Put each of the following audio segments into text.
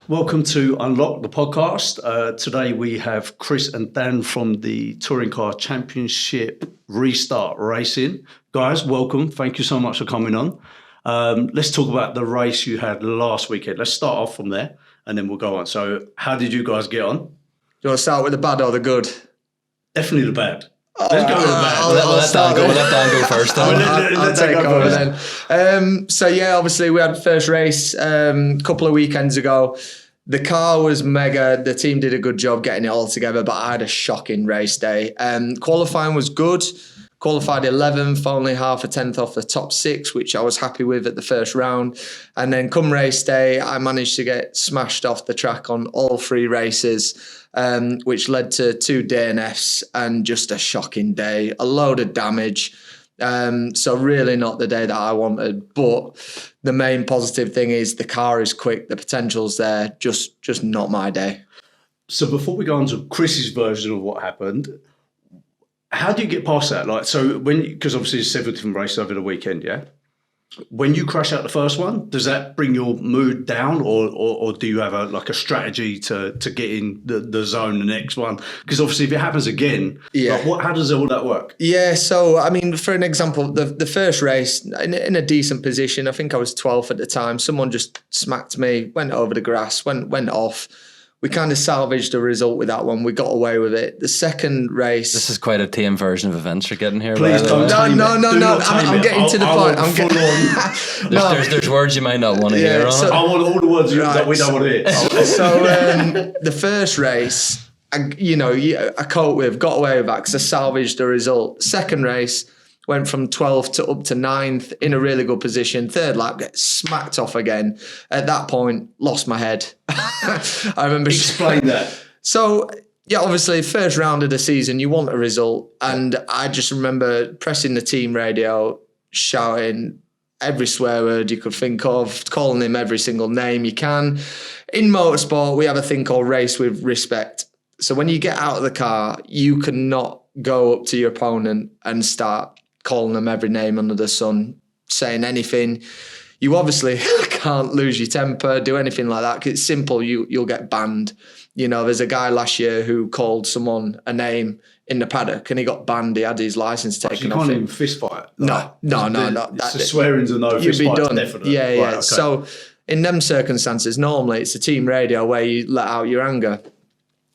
Welcome to Unlock the podcast. Today we have Chris and Dan from the Touring Car Championship Restart Racing. Guys, welcome. Thank you so much for coming on. Let's talk about the race you had last weekend. Let's start off from there and then we'll go on. So how did you guys get on? Do you want to start with the bad or the good? Definitely the bad. Let's go with the bad. We'll let Dan go first. I'll take over then. So yeah, obviously we had first race a couple of weekends ago. The car was mega. The team did a good job getting it all together, but I had a shocking race day. Qualifying was good. Qualified 11th, only half a tenth off the top 6, which I was happy with at the first round. And then come race day, I managed to get smashed off the track on all 3 races, which led to 2 DNFs and just a shocking day, a load of damage. So really not the day that I wanted. But the main positive thing is the car is quick, the potential's there, just not my day. So before we go on to Chris's version of what happened, how do you get past that? Like, so because obviously there's 7 different races over the weekend, yeah? When you crash out the first one, does that bring your mood down or do you have a strategy to get in the zone the next one? Because obviously if it happens again, how does all that work? Yeah, so I mean, for an example, the first race, in a decent position, I think I was 12th at the time, someone just smacked me, went over the grass, went off. We kind of salvaged a result with that one. We got away with it. The second race... This is quite a tame version of events you're getting here. Please don't tame it. No. I'm getting to the point. There's words you might not want to hear on it. I want all the words that we don't want to hear. So the first race, I coped with, got away with that because I salvaged the result. Second race, went from 12th to up to 9th in a really good position. Third lap, get smacked off again. At that point, lost my head. I remember... Explain that. So, yeah, obviously, first round of the season, you want a result. And I just remember pressing the team radio, shouting every swear word you could think of, calling him every single name you can. In motorsport, we have a thing called race with respect. So when you get out of the car, you cannot go up to your opponent and start calling them every name under the sun, saying anything. You obviously can't lose your temper, do anything like that. 'Cause it's simple, you'll get banned. There's a guy last year who called someone a name in the paddock and he got banned. He had his license taken off him. You can't even fist fight? No. It's a swearing's a no, fist fight's definitely. Yeah. Right, okay. So in them circumstances, normally it's a team radio where you let out your anger.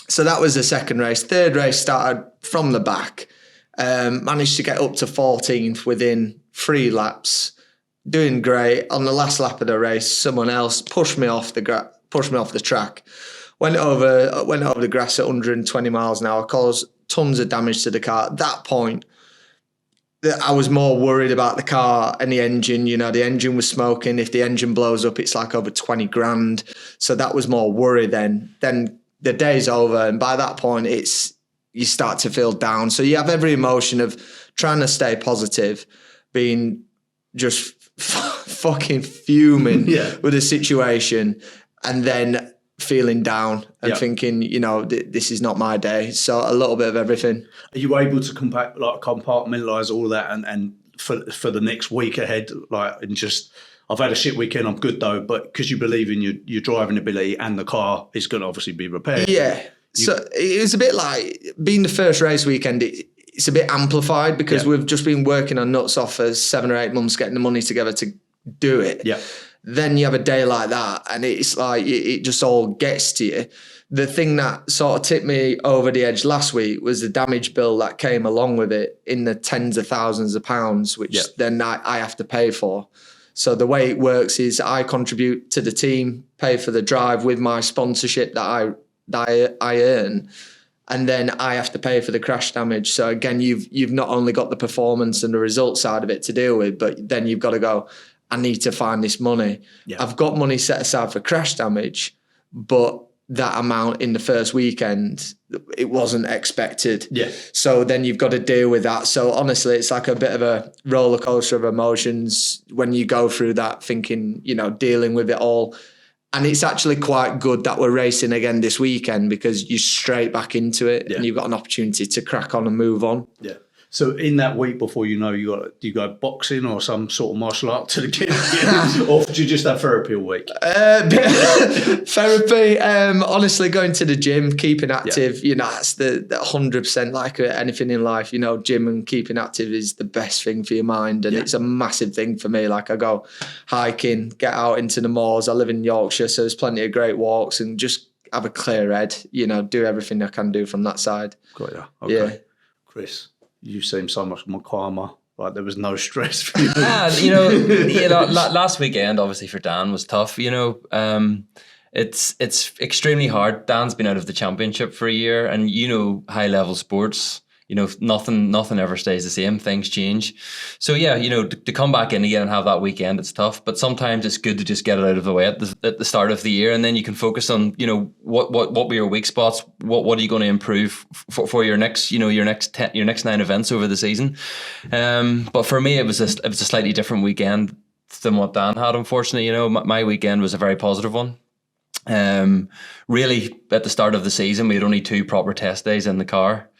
So that was the second race. Third race started from the back. Managed to get up to 14th within 3 laps, doing great. On the last lap of the race, someone else pushed me off the track. Went over the grass at 120 miles an hour, caused tons of damage to the car. At that point, I was more worried about the car and the engine. The engine was smoking. If the engine blows up, it's like over 20 grand. So that was more worry then. Then the day's over, and by that point, you start to feel down. So you have every emotion of trying to stay positive, being just fucking fuming with the situation, and then feeling down and thinking, this is not my day. So a little bit of everything. Are you able to compartmentalize all that and for the next week ahead, and just... I've had a shit weekend, I'm good though, but because you believe in your driving ability and the car is going to obviously be repaired. Yeah. So it was a bit like being the first race weekend. It's a bit amplified because we've just been working our nuts off for 7 or 8 months, getting the money together to do it. Yeah. Then you have a day like that, and it's like it just all gets to you. The thing that sort of tipped me over the edge last week was the damage bill that came along with it in the tens of thousands of pounds, which then I have to pay for. So the way it works is I contribute to the team, pay for the drive with my sponsorship that I earn, and then I have to pay for the crash damage. So again, you've not only got the performance and the result side of it to deal with, but then you've got to go, I need to find this money. Yeah. I've got money set aside for crash damage, but that amount in the first weekend, it wasn't expected. Yeah. So then you've got to deal with that. So honestly, it's like a bit of a roller coaster of emotions when you go through that, thinking, dealing with it all. And it's actually quite good that we're racing again this weekend because you're straight back into it and you've got an opportunity to crack on and move on. Yeah. So in that week before do you go boxing or some sort of martial art to the gym, or do you just have therapy a week? Therapy, honestly, going to the gym, keeping active, that's the 100%, like anything in life, gym and keeping active is the best thing for your mind. And it's a massive thing for me. Like I go hiking, get out into the moors. I live in Yorkshire, so there's plenty of great walks, and just have a clear head, do everything I can do from that side. Got you. Okay. Yeah. Chris, you seem so much more calmer. Like there was no stress for you. Last weekend, obviously for Dan was tough. It's extremely hard. Dan's been out of the championship for a year, and high level sports. Nothing ever stays the same. Things change. So to come back in again and have that weekend, it's tough. But sometimes it's good to just get it out of the way at the start of the year, and then you can focus on what were your weak spots. What are you going to improve for your next your next 9 events over the season. But for me, it was a slightly different weekend than what Dan had. Unfortunately, my weekend was a very positive one. Really, at the start of the season, we had only 2 proper test days in the car.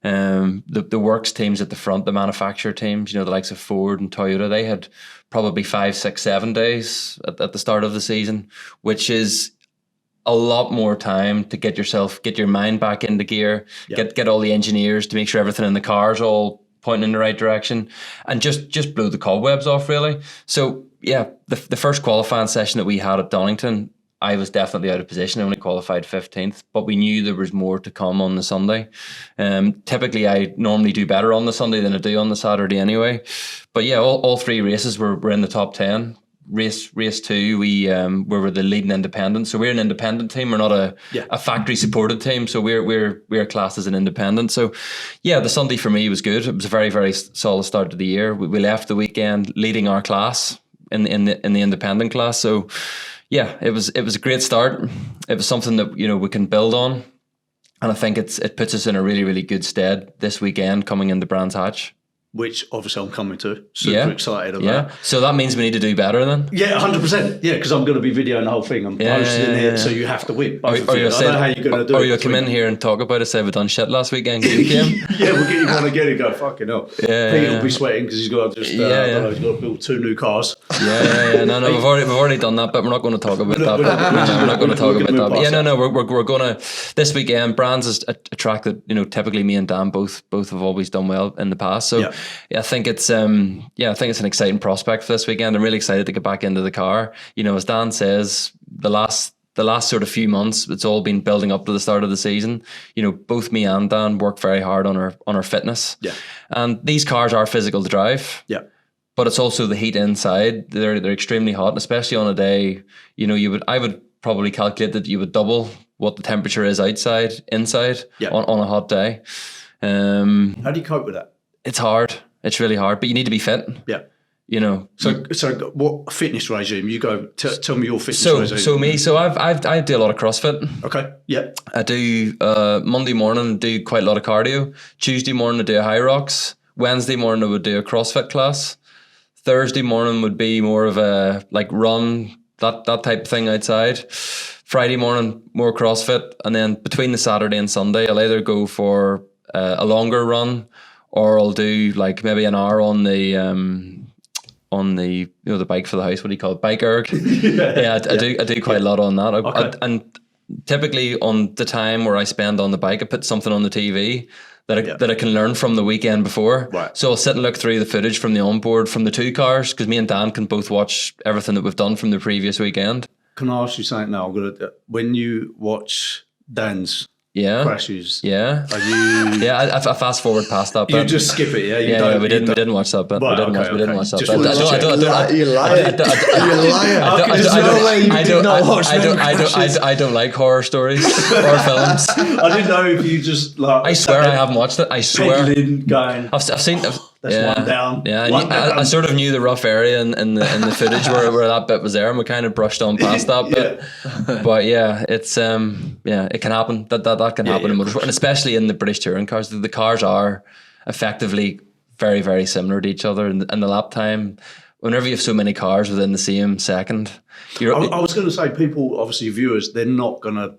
The works teams at the front, the manufacturer teams, the likes of Ford and Toyota, they had probably 5, 6, 7 days at the start of the season, which is a lot more time to get your mind back into gear, get all the engineers to make sure everything in the car is all pointing in the right direction, and just blow the cobwebs off, really. So the first qualifying session that we had at Donington, I was definitely out of position. I only qualified 15th, but we knew there was more to come on the Sunday. Typically, I normally do better on the Sunday than I do on the Saturday anyway. But all 3 races were in the top 10. Race 2, we were the leading independent. So we're an independent team. We're not a factory supported team. So we're classed as an independent. So the Sunday for me was good. It was a very, very solid start to the year. We left the weekend leading our class in the independent class. So it was a great start. It was something that we can build on, and I think it puts us in a really, really good stead this weekend coming into Brands Hatch. Which obviously I'm coming to. Super excited about. Yeah. So that means we need to do better then? Yeah, 100%. Yeah, because I'm going to be videoing the whole thing. I'm posting it, so you have to win. I don't know how you're going to do it. Or you'll come in here and talk about it, say we've done shit last weekend. You came. We'll get you on again and go, fucking hell. Pete will be sweating because he's got to just, he's got to build 2 new cars. No, we've already done that, but we're not going to talk about that. We're not going to talk about that. We're going to, this weekend, Brands is a track that, typically me and Dan both have always done well in the past. So I think it's an exciting prospect for this weekend. I'm really excited to get back into the car. As Dan says, the last sort of few months, it's all been building up to the start of the season. Both me and Dan work very hard on our fitness. Yeah. And these cars are physical to drive. Yeah. But it's also the heat inside. They're extremely hot, and especially on a day, I would probably calculate that you would double what the temperature is inside on a hot day. How do you cope with that? It's hard. It's really hard, but you need to be fit. Yeah. So what fitness regime you go? Tell me your fitness regime. I do a lot of CrossFit. Okay. Yeah. I do Monday morning. I do quite a lot of cardio. Tuesday morning I do a high rocks. Wednesday morning I would do a CrossFit class. Thursday morning would be more of a run, that type of thing outside. Friday morning more CrossFit, and then between the Saturday and Sunday I'll either go for a longer run, or I'll do maybe an hour on the the bike for the house. What do you call it? Bike erg. I do quite a lot on that. And typically on the time where I spend on the bike, I put something on the TV that I can learn from the weekend before. Right. So I'll sit and look through the footage from the onboard from the 2 cars, because me and Dan can both watch everything that we've done from the previous weekend. Can I ask you something now? When you watch Dan's crashes. Yeah. Are you? I fast forward past that bit. You just skip it, We didn't watch that bit. Right, we didn't watch that bit. You liar. I don't like horror stories or films. I didn't know if you just I swear I haven't watched it. I swear. I've seen. That's one down. Yeah, I sort of knew the rough area in the footage where that bit was there, and we kind of brushed on past that bit. But it's it can happen. That can happen in motorsport, and especially in the British touring cars. The cars are effectively very, very similar to each other, and the lap time. Whenever you have so many cars within the same second, I was going to say, people, obviously viewers, they're not going to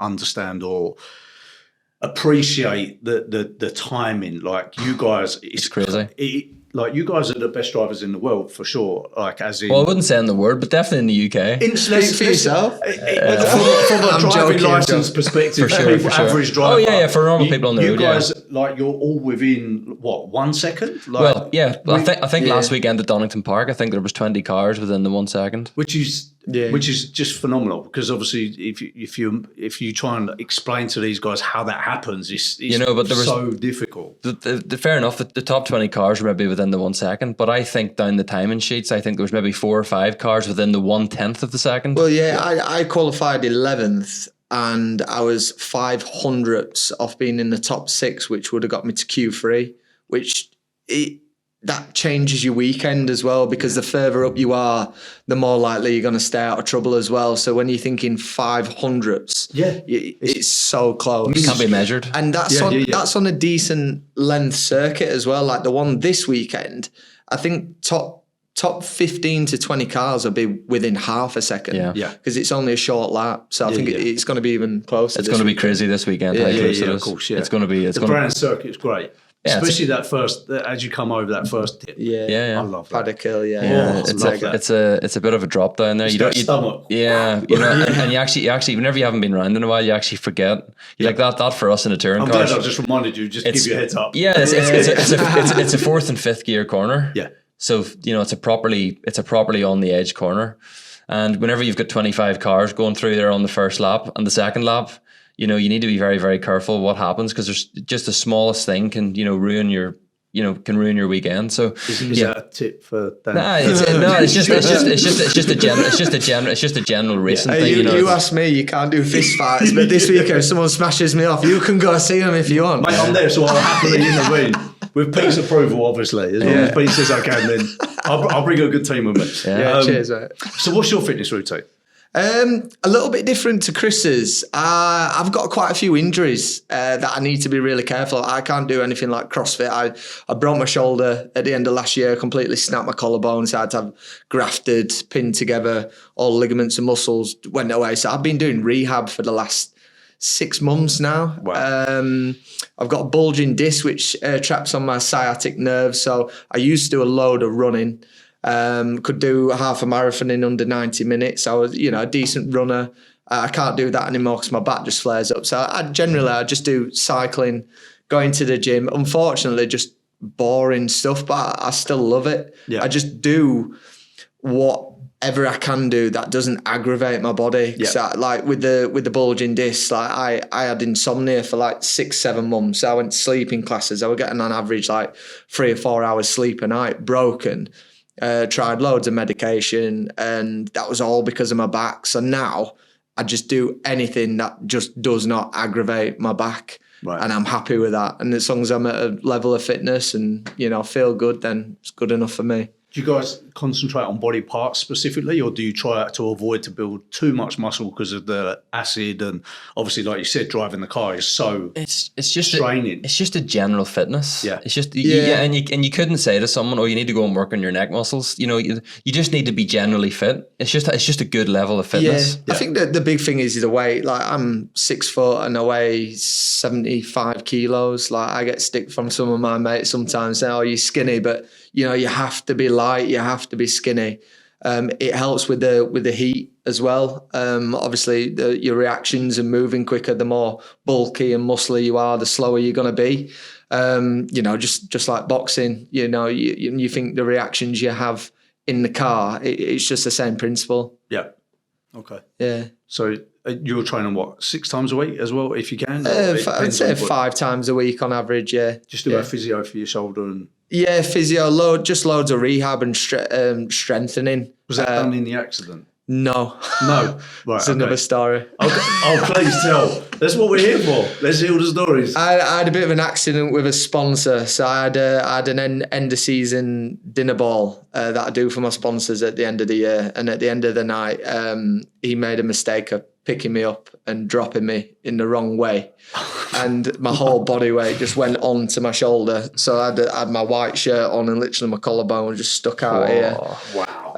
understand or appreciate the timing. Like you guys, It's crazy. Like you guys are the best drivers in the world for sure. Like as in, Well, I wouldn't say in the word, but definitely in the UK. Speak for yourself. From a I'm driving joking, license perspective, For sure. average driver. Oh, yeah, for normal people on the road, you guys, like you're all within what 1 second. Like, Well, yeah. I think last weekend at Donington Park, I think there was 20 cars within the 1 second. which is just phenomenal, because obviously if you try and explain to these guys how that happens, it's but there was so difficult. Fair enough. The top 20 cars were maybe within the 1 second, but I think down the timing sheets, I think there was maybe 4 or 5 cars within the 1/10 of the second. Well, yeah, I qualified 11th and I was 500ths off being in the top 6, which would have got me to Q3, which that changes your weekend as well, because the further up you are, the more likely you're going to stay out of trouble as well. So when you're thinking 500ths, it's so close. It can't be measured. And that's on a decent length circuit as well. Like the one this weekend, I think top 15 to 20 cars will be within half a second. Yeah. Because it's only a short lap. So I think it's going to be even closer. It's going to be crazy this weekend. Of course, yeah. It's going to be. The Brand circuit's great. Yeah, especially that first, as you come over that first tip. Yeah. I love that. Paddock Hill, It's a bit of a drop down there. Stomach. And you actually whenever you haven't been around in a while, you actually forget. You like that for us in a touring car. I'm glad I just reminded you. Just give you a heads up. Yeah, it's a 4th and 5th gear corner. Yeah. So it's a properly on the edge corner, and whenever you've got 25 cars going through there on the first lap and the second lap, you need to be very, very careful what happens, because there's just the smallest thing can ruin your weekend. So is that a tip for Dan? It's just a general racing thing. You asked me, you can't do fist fights, but this weekend if someone smashes me off, you can go see them if you want. Mate, I'm there, so I'll happily intervene. With Pete's approval, obviously. As long as Pete says I can, then I'll bring a good team with me. Cheers, mate. So what's your fitness routine? A little bit different to Chris's. I've got quite a few injuries that I need to be really careful. I can't do anything like CrossFit. I broke my shoulder at the end of last year, completely snapped my collarbone, so I had to have grafted, pinned together, all ligaments and muscles went away. So I've been doing rehab for the last 6 months now. Wow. I've got a bulging disc which traps on my sciatic nerve. So I used to do a load of running. Could do half a marathon in under 90 minutes. I was, a decent runner. I can't do that anymore because my back just flares up. So I just do cycling, going to the gym. Unfortunately, just boring stuff, but I still love it. Yeah. I just do whatever I can do that doesn't aggravate my body. Yeah. So, like with the bulging disc, like I had insomnia for like 6-7 months. I went to sleeping classes. I was getting on average like 3 or 4 hours sleep a night, broken. Tried loads of medication, and that was all because of my back. So now I just do anything that just does not aggravate my back. Right. And I'm happy with that. And as long as I'm at a level of fitness and, feel good, then it's good enough for me. Do you guys concentrate on body parts specifically, or do you try to avoid to build too much muscle because of the acid? And obviously, like you said, driving the car is so it's just straining. It's just a general fitness. Yeah, it's just and you couldn't say to someone, "Oh, you need to go and work on your neck muscles." You just need to be generally fit. It's just a good level of fitness. Yeah. I think that the big thing is the weight. Like I'm 6 foot and I weigh 75 kilos. Like I get stick from some of my mates sometimes saying, "Oh, you're skinny," but you have to be light, you have to be skinny. It helps with the heat as well. Obviously, your reactions and moving quicker, the more bulky and muscly you are, the slower you're going to be. Just like boxing, you think the reactions you have in the car, it's just the same principle. Yeah. Okay. Yeah. So you're training 6 times a week as well, if you can? I'd say 5 times a week on average, yeah. Just do a physio for your shoulder and... Yeah, physio, loads of rehab and strengthening. Was that done in the accident? No. No? Right, It's another story. Oh, please tell. That's what we're here for. Let's hear the stories. I had a bit of an accident with a sponsor. So I had an end of season dinner ball that I do for my sponsors at the end of the year. And at the end of the night, he made a mistake of picking me up and dropping me in the wrong way. And my whole body weight just went onto my shoulder. So I had my white shirt on and literally my collarbone was just stuck out here. Wow.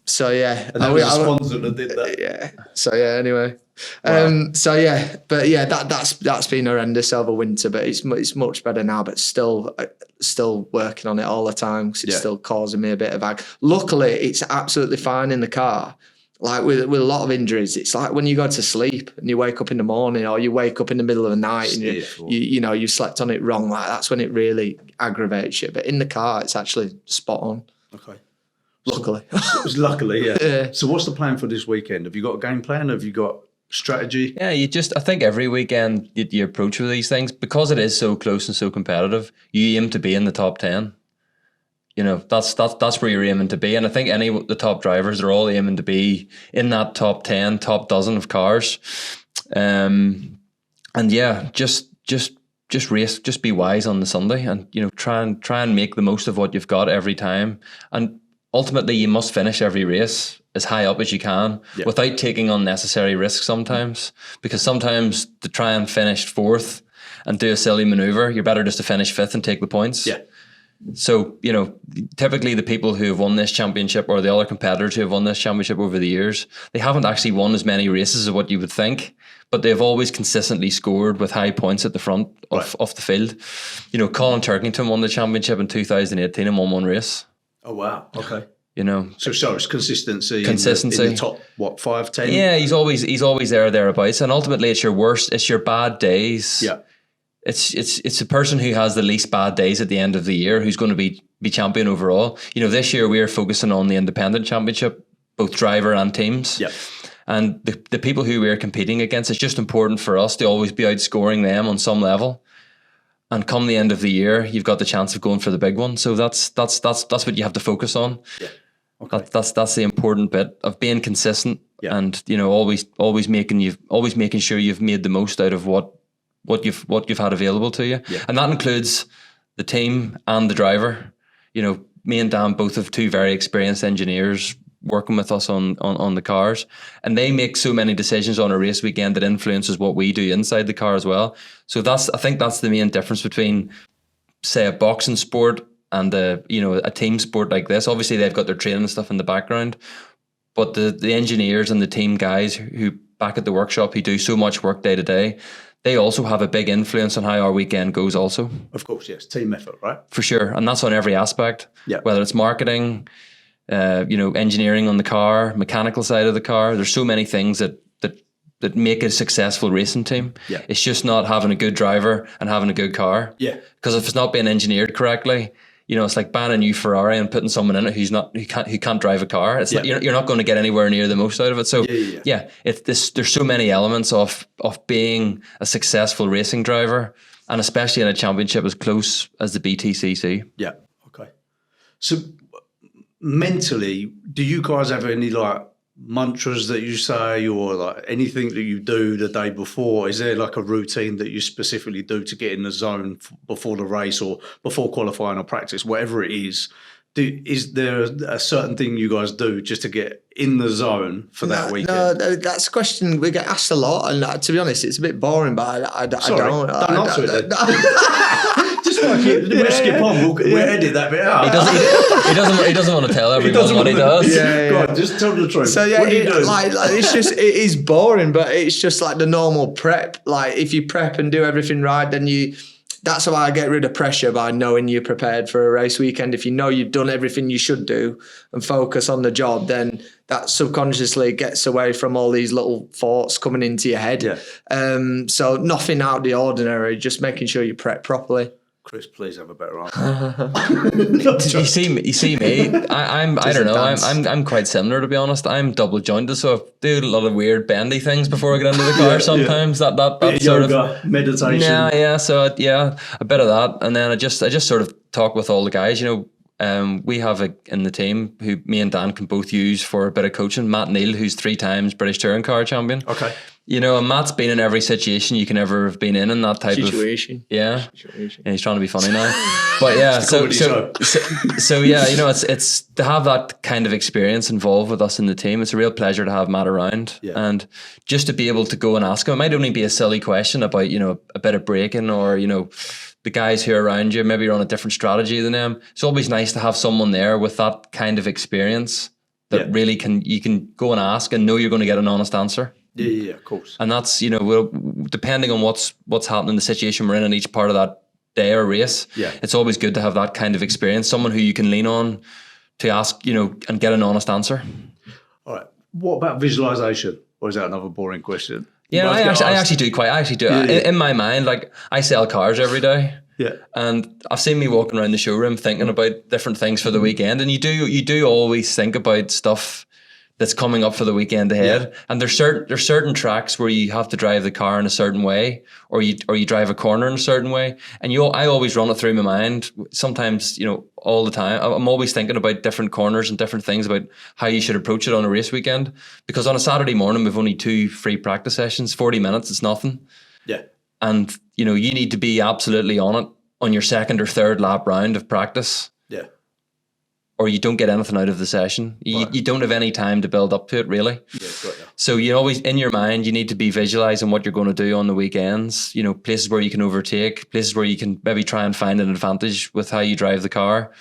So yeah. And that was a sponsor that did that. Yeah. So yeah, anyway. So yeah, but yeah, that's been horrendous over winter, but it's much better now. But still working on it all the time because it's still causing me a bit of ag. Luckily, it's absolutely fine in the car. Like with a lot of injuries, it's like when you go to sleep and you wake up in the morning, or you wake up in the middle of the night and you slept on it wrong. Like that's when it really aggravates you. But in the car, it's actually spot on. Okay. Luckily. Luckily, yeah. So what's the plan for this weekend? Have you got a game plan? Have you got strategy? Yeah, I think every weekend you approach with these things, because it is so close and so competitive, you aim to be in the top 10. You know, that's where you're aiming to be. And I think the top drivers are all aiming to be in that top 10, top dozen of cars. And yeah, just race, just be wise on the Sunday, and, you know, try and make the most of what you've got every time. And ultimately, you must finish every race as high up as you can without taking unnecessary risks sometimes, because sometimes to try and finish fourth and do a silly maneuver, you're better just to finish fifth and take the points. Yeah. So, you know, typically the people who have won this championship, or the other competitors who have won this championship over the years, they haven't actually won as many races as what you would think, but they've always consistently scored with high points at the front of the field. You know, Colin Turkington won the championship in 2018 and won one race. Oh, wow. Okay. You know, so it's consistency. In the top 5, 10. Yeah, he's always thereabouts, and ultimately it's your bad days. Yeah. It's a person who has the least bad days at the end of the year who's going to be champion overall. You know, this year we are focusing on the independent championship, both driver and teams. Yeah. And the people who we're competing against, it's just important for us to always be outscoring them on some level. And come the end of the year, you've got the chance of going for the big one. So that's what you have to focus on. Yeah. Okay. That's the important bit of being consistent, and, you know, always making sure you've made the most out of what you've had available to you. Yeah. And that includes the team and the driver. You know, me and Dan both have two very experienced engineers working with us on the cars, and they make so many decisions on a race weekend that influences what we do inside the car as well. So I think that's the main difference between, say, a boxing sport and a team sport like this. Obviously they've got their training stuff in the background, but the engineers and the team guys who back at the workshop who do so much work day to day, they also have a big influence on how our weekend goes also. Of course, yes. Team effort, right? For sure. And that's on every aspect. Yeah. Whether it's marketing, engineering on the car, mechanical side of the car. There's so many things that make a successful racing team. Yeah. It's just not having a good driver and having a good car. Yeah. Because if it's not being engineered correctly, you know, it's like buying a new Ferrari and putting someone in it who can't drive a car. It's you're not going to get anywhere near the most out of it. So there's so many elements of being a successful racing driver, and especially in a championship as close as the BTCC. Yeah. Okay. So mentally, do you guys have any like mantras that you say, or like anything that you do the day before? Is there like a routine that you specifically do to get in the zone before the race or before qualifying or practice, whatever it is? Is there a certain thing you guys do just to get in the zone for that weekend? No, that's a question we get asked a lot, and to be honest, it's a bit boring, but I don't. Don't answer it then. Just like we'll skip on. We'll edit that bit out. He doesn't want to tell everyone what he does. Yeah. Go on, just tell the truth. So yeah, what do you do? Like it's just, it is boring, but it's just like the normal prep. Like if you prep and do everything right, then that's how I get rid of pressure, by knowing you're prepared for a race weekend. If you know you've done everything you should do and focus on the job, then that subconsciously gets away from all these little thoughts coming into your head. Yeah. So nothing out of the ordinary, just making sure you prep properly. Chris, please have a better answer. You see me. I'm quite similar, to be honest. I'm double jointed, so I do a lot of weird bendy things before I get into the car. Sometimes that sort yoga, of meditation. Yeah. So a bit of that, and then I just sort of talk with all the guys. You know, we have in the team who me and Dan can both use for a bit of coaching. Matt Neal, who's 3 times British Touring Car champion. Okay. You know, and Matt's been in every situation you can ever have been in that type situation. Yeah, he's trying to be funny now. But yeah, so yeah, you know, it's to have that kind of experience involved with us in the team. It's a real pleasure to have Matt around, and just to be able to go and ask him. It might only be a silly question about, you know, a bit of braking, or, you know, the guys who are around you, maybe you're on a different strategy than them. It's always nice to have someone there with that kind of experience that really you can go and ask and know you're going to get an honest answer. Yeah, of course. And that's, depending on what's happening, the situation we're in each part of that day or race, it's always good to have that kind of experience, someone who you can lean on to ask, and get an honest answer. All right. What about visualization? Or is that another boring question? Yeah, I actually do. In my mind, like, I sell cars every day. Yeah. And I've seen me walking around the showroom thinking about different things for the weekend. And you do always think about stuff that's coming up for the weekend ahead. Yeah. And there's certain tracks where you have to drive the car in a certain way, or you drive a corner in a certain way. And I always run it through my mind. Sometimes, all the time. I'm always thinking about different corners and different things about how you should approach it on a race weekend. Because on a Saturday morning, we've only 2 free practice sessions, 40 minutes, it's nothing. Yeah. And, you need to be absolutely on it on your second or third lap round of practice. Yeah. Or you don't get anything out of the session. You don't have any time to build up to it, really. Yeah, got you. So you always, in your mind, you need to be visualizing what you're going to do on the weekends. Places where you can overtake, places where you can maybe try and find an advantage with how you drive the car.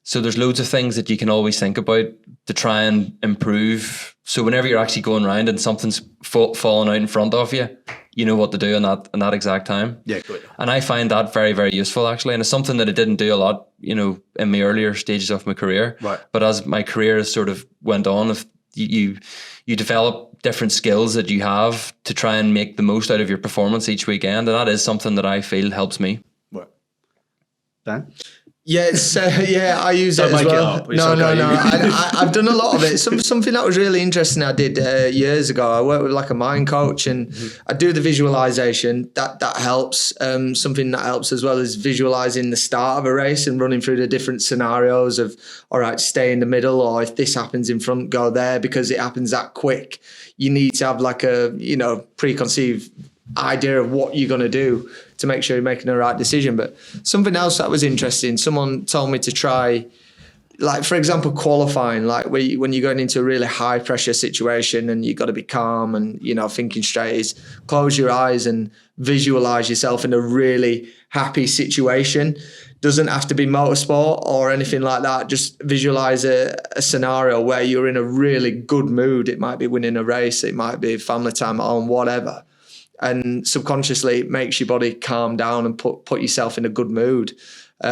So there's loads of things that you can always think about to try and improve. So whenever you're actually going around and something's falling out in front of you, you know what to do in that exact time. Yeah, good. And I find that very, very useful, actually. And it's something that I didn't do a lot, in my earlier stages of my career. Right. But as my career has sort of went on, if you develop different skills that you have to try and make the most out of your performance each weekend. And that is something that I feel helps me. Right. Dan? Yeah, I use it as well. No. I've done a lot of it. Something that was really interesting I did years ago. I worked with like a mind coach, and I do the visualization. That helps. Something that helps as well is visualizing the start of a race and running through the different scenarios of, all right, stay in the middle, or if this happens in front, go there, because it happens that quick. You need to have like a preconceived idea of what you're going to do to make sure you're making the right decision. But something else that was interesting, someone told me to try, like, for example, qualifying, like when you're going into a really high pressure situation and you've got to be calm and, thinking straight, is close your eyes and visualize yourself in a really happy situation. Doesn't have to be motorsport or anything like that. Just visualize a scenario where you're in a really good mood. It might be winning a race. It might be family time at home, whatever. And subconsciously it makes your body calm down and put yourself in a good mood. I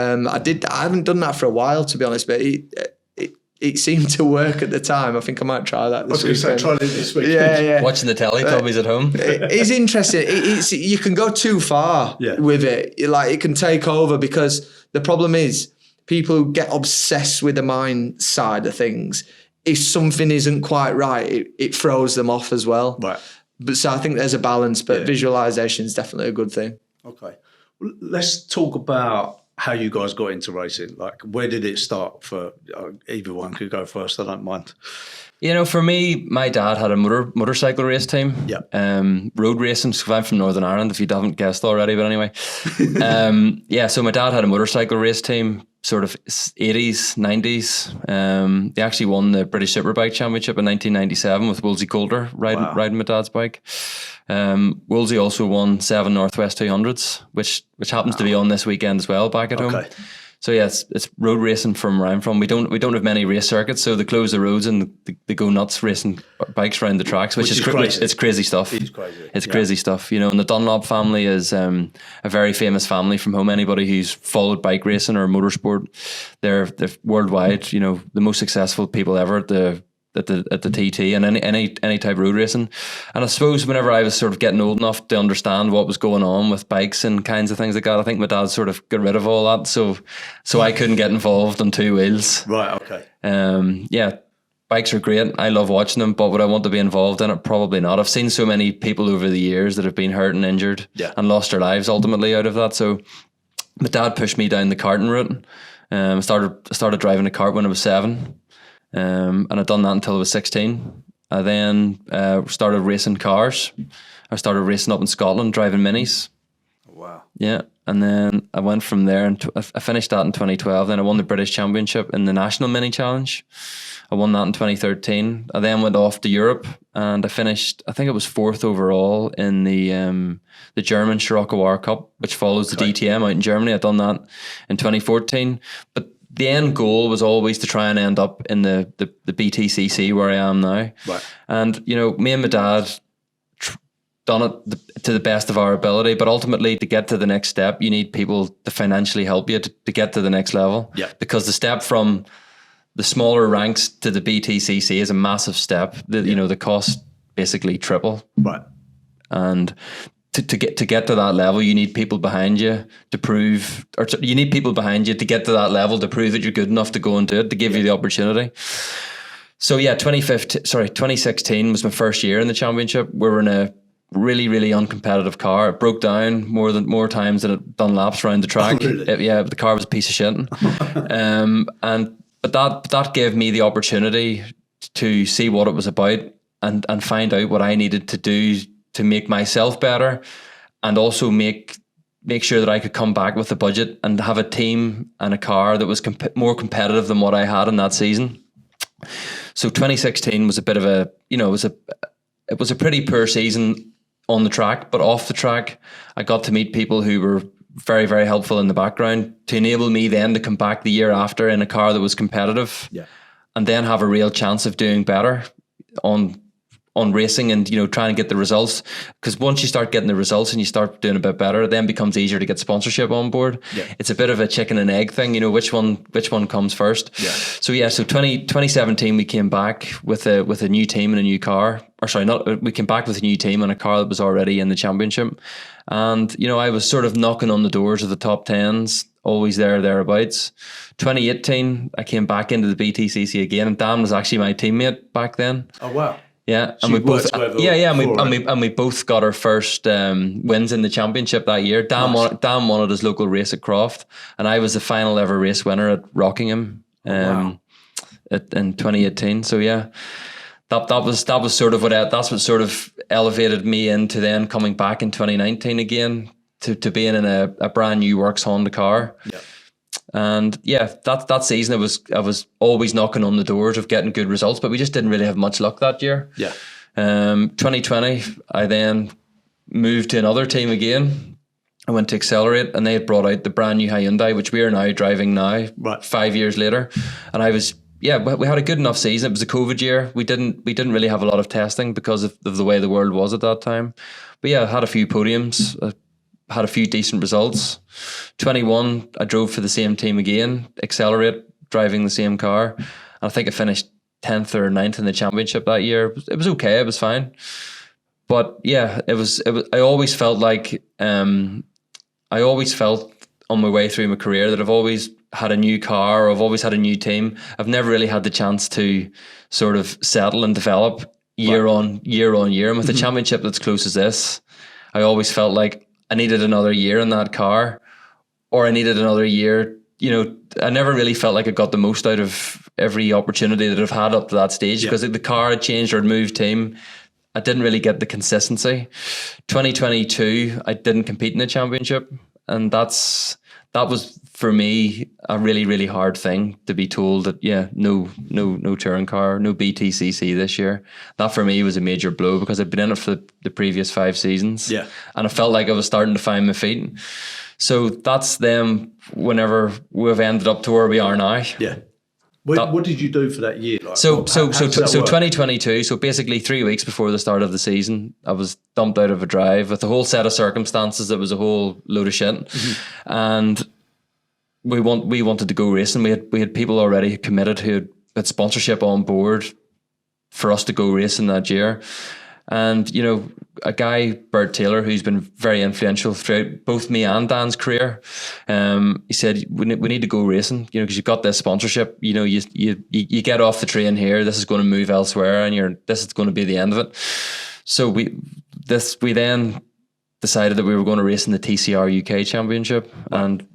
haven't done that for a while, to be honest, but it seemed to work at the time. I think I might try that this weekend. Try it this weekend. Yeah. Watching the Teletubbies at home. It's interesting. You can go too far with it. Like, it can take over, because the problem is people who get obsessed with the mind side of things, if something isn't quite right, it throws them off as well. Right. But so I think there's a balance, but visualization is definitely a good thing. Okay. Well, let's talk about how you guys got into racing. Like, where did it start? For either one could go first. I don't mind. For me, my dad had a motorcycle race team. Yeah. Road racing. So I'm from Northern Ireland, if you haven't guessed already. But anyway, so my dad had a motorcycle race team, sort of 80s, 90s. They actually won the British Superbike Championship in 1997 with Wolsey Coulter riding my dad's bike. Wolsey also won 7 Northwest 200s, which happens to be on this weekend as well back at home. So yeah, it's road racing from where I'm from. We don't have many race circuits, so they close the roads and they go nuts racing bikes around the tracks, which is crazy. It's crazy stuff. It's crazy stuff, And the Dunlop family is a very famous family from home. Anybody who's followed bike racing or motorsport, they're worldwide. The most successful people ever at the TT and any type of road racing. And I suppose whenever I was sort of getting old enough to understand what was going on with bikes and kinds of things like that, I think my dad sort of got rid of all that, so I couldn't get involved on 2 wheels. Right. Okay. Bikes are great. I love watching them, but would I want to be involved in it? Probably not. I've seen so many people over the years that have been hurt and injured and lost their lives ultimately out of that. So my dad pushed me down the karting route. I started driving a kart when I was 7. And I'd done that until I was 16. I then started racing cars. I started racing up in Scotland, driving minis. Wow. Yeah. And then I went from there, and I finished that in 2012. Then I won the British Championship in the National Mini Challenge. I won that in 2013. I then went off to Europe, and I finished, I think it was 4th overall in the German Scirocco Cup, which follows the DTM out in Germany. I'd done that in 2014. But the end goal was always to try and end up in the BTCC where I am now. Right. And, me and my dad done it to the best of our ability, but ultimately to get to the next step, you need people to financially help you to get to the next level. Yeah. Because the step from the smaller ranks to the BTCC is a massive step. The cost basically triple. Right. And to get to that level, you need people behind you to prove, you need people behind you to get to that level to prove that you're good enough to go and do it, to give you the opportunity. So yeah, 2016 was my first year in the championship. We were in a really, really uncompetitive car. It broke down more times than it done laps around the track. Oh, really? The car was a piece of shit. But that gave me the opportunity to see what it was about and find out what I needed to do to make myself better, and also make sure that I could come back with a budget and have a team and a car that was more competitive than what I had in that season. So 2016 was a bit of a, it was a pretty poor season on the track, but off the track, I got to meet people who were very, very helpful in the background to enable me then to come back the year after in a car that was competitive, and then have a real chance of doing better on racing and, trying to get the results. Because once you start getting the results and you start doing a bit better, it then becomes easier to get sponsorship on board. Yeah. It's a bit of a chicken and egg thing, which one comes first. Yeah. So 2017 we came back with a new team and a new car. We came back with a new team and a car that was already in the championship. And, I was sort of knocking on the doors of the top 10s, always thereabouts. 2018, I came back into the BTCC again, and Dan was actually my teammate back then. Oh, wow. Yeah, So and we both and we both got our first wins in the championship that year. Dan won at his local race at Croft, and I was the final ever race winner at Rockingham in 2018. So yeah, that was sort of that's what sort of elevated me into then coming back in 2019 again to being in a brand new Works Honda car. Yeah. And yeah, that season I was always knocking on the doors of getting good results, but we just didn't really have much luck that year. Yeah. 2020, I then moved to another team again. I went to Accelerate, and they had brought out the brand new Hyundai, which we are now driving now, 5 years later. And we had a good enough season. It was a COVID year. We didn't really have a lot of testing because of the way the world was at that time. But yeah, I had a few podiums. Had a few decent results. 21, I drove for the same team again, Accelerate, driving the same car. And I think I finished 10th or 9th in the championship that year. It was okay, it was fine. But yeah, it was. I always felt like, on my way through my career that I've always had a new car, or I've always had a new team. I've never really had the chance to sort of settle and develop year on year. And with a championship that's close as this, I always felt like I needed another year in that car, or I needed another year. I never really felt like I got the most out of every opportunity that I've had up to that stage, because the car had changed or had moved team. I didn't really get the consistency. 2022, I didn't compete in the championship, and that was for me a really, really hard thing to be told that no touring car, no BTCC this year. That for me was a major blow, because I'd been in it for the previous 5 seasons. Yeah. And I felt like I was starting to find my feet. So that's them whenever we've ended up to where we are now. Yeah. What did you do for that year? Like, so 2022, so basically 3 weeks before the start of the season, I was dumped out of a drive with a whole set of circumstances that was a whole load of shit. Mm-hmm. And we wanted to go racing. We had people already committed who had sponsorship on board for us to go racing that year. And, a guy, Bert Taylor, who's been very influential throughout both me and Dan's career, he said, we need to go racing, because you've got this sponsorship, you get off the train here, this is going to move elsewhere, and this is going to be the end of it. So we then decided that we were going to race in the TCR UK Championship, and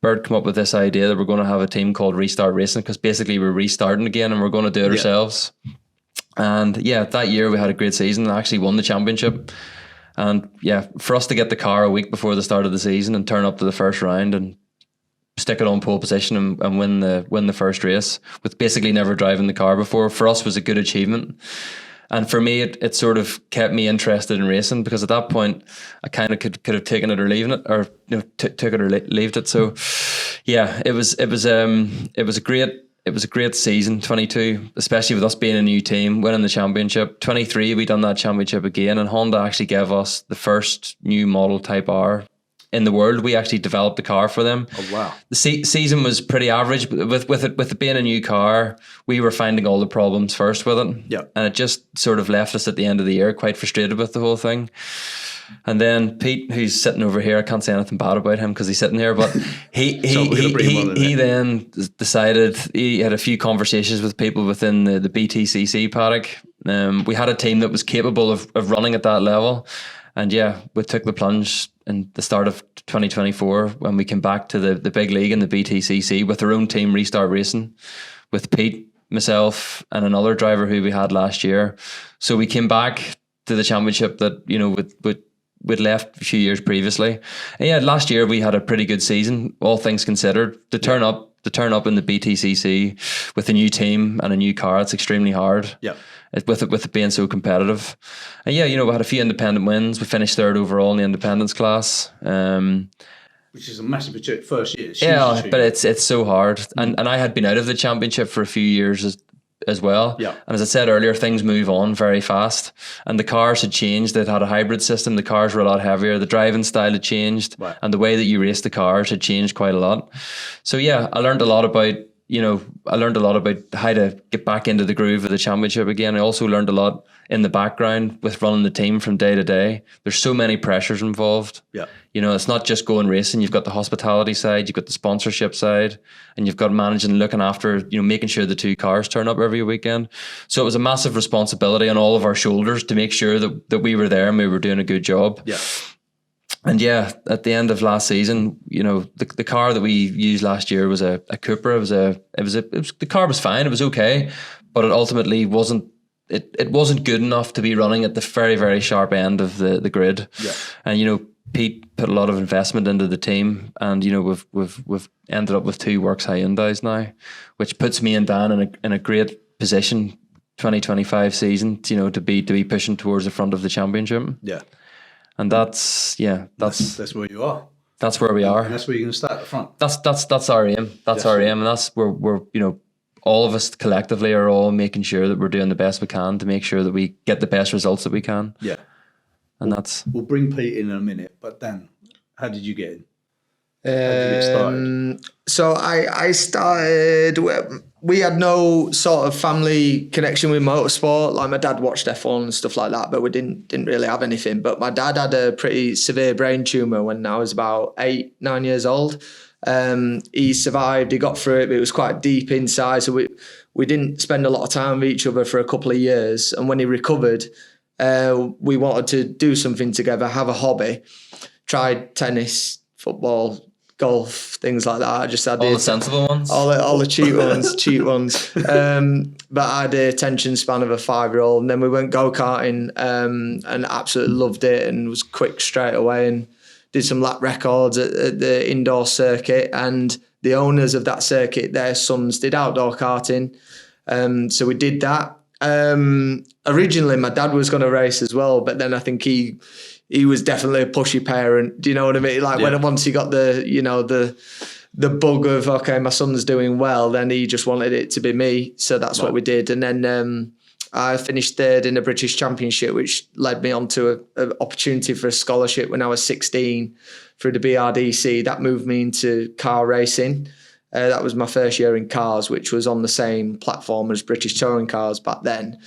Bert came up with this idea that we're going to have a team called Restart Racing, because basically we're restarting again and we're going to do it ourselves. And yeah, that year we had a great season and actually won the championship. And yeah, for us to get the car a week before the start of the season and turn up to the first round and stick it on pole position and win the first race with basically never driving the car before, for us was a good achievement. And for me, it sort of kept me interested in racing, because at that point I kind of could have taken it or leaving it, or took it or leaved it. So yeah, it was a great it was a great season, 22, especially with us being a new team, winning the championship. 23, we done that championship again, and Honda actually gave us the first new model Type R in the world. We actually developed the car for them. Oh wow! The season was pretty average, but with it being a new car, we were finding all the problems first with it. Yeah, and it just sort of left us at the end of the year quite frustrated with the whole thing. And then Pete, who's sitting over here, I can't say anything bad about him because he's sitting here, but he then decided, he had a few conversations with people within the BTCC paddock. We had a team that was capable of running at that level. And yeah, we took the plunge in the start of 2024 when we came back to the big league in the BTCC with our own team, Restart Racing, with Pete, myself, and another driver who we had last year. So we came back to the championship that, you know, we'd left a few years previously. And yeah, last year we had a pretty good season, all things considered. To turn up in the BTCC with a new team and a new car, it's extremely hard. Yeah. With it being so competitive. And yeah, you know, we had a few independent wins. We finished third overall in the independence class. Which is a massive achievement. First year. Yeah, but it's so hard. And I had been out of the championship for a few years as well. Yeah. And as I said earlier, things move on very fast. And the cars had changed. They'd had a hybrid system. The cars were a lot heavier. The driving style had changed. Right. And the way that you race the cars had changed quite a lot. So yeah, I learned a lot about how to get back into the groove of the championship again. I also learned a lot in the background with running the team from day to day. There's so many pressures involved. Yeah. You know, it's not just going racing. You've got the hospitality side, you've got the sponsorship side, and you've got managing and looking after, you know, making sure the two cars turn up every weekend. So it was a massive responsibility on all of our shoulders to make sure that we were there and we were doing a good job. Yeah. And yeah, at the end of last season, you know, the car that we used last year was a Cooper. The car was fine. It was okay, but it ultimately wasn't. It wasn't good enough to be running at the very, very sharp end of the grid. Yeah. And you know, Pete put a lot of investment into the team, and you know, we've ended up with 2 Works Hyundais now, which puts me and Dan in a great position 2025 season. You know, to be pushing towards the front of the championship. Yeah. And that's where you are. That's where we are. And that's where you're going to start at the front. That's our aim. That's our aim, and that's where we're, you know, all of us collectively are all making sure that we're doing the best we can to make sure that we get the best results that we can. Yeah. And that's. We'll bring Pete in a minute, but Dan, how did you get in? How did you get started? So I started. We had no sort of family connection with motorsport. Like my dad watched F1 and stuff like that, but we didn't really have anything. But my dad had a pretty severe brain tumor when I was about 8-9 years old. He survived. He got through it, but it was quite deep inside. So we didn't spend a lot of time with each other for a couple of years. And when he recovered, we wanted to do something together, have a hobby. Tried tennis, football, golf, things like that. I just had all the sensible ones, all the cheap ones. But I had the attention span of a 5-year-old, and then we went go-karting and absolutely loved it, and was quick straight away, and did some lap records at the indoor circuit. And the owners of that circuit, their sons did outdoor karting, so we did that. Originally, my dad was going to race as well, but then I think he was definitely a pushy parent. Do you know what I mean? Like once he got the bug of, okay, my son's doing well, then he just wanted it to be me. So that's what we did. And then I finished third in the British Championship, which led me on to an opportunity for a scholarship when I was 16 through the BRDC. That moved me into car racing. That was my first year in cars, which was on the same platform as British Touring Cars back then.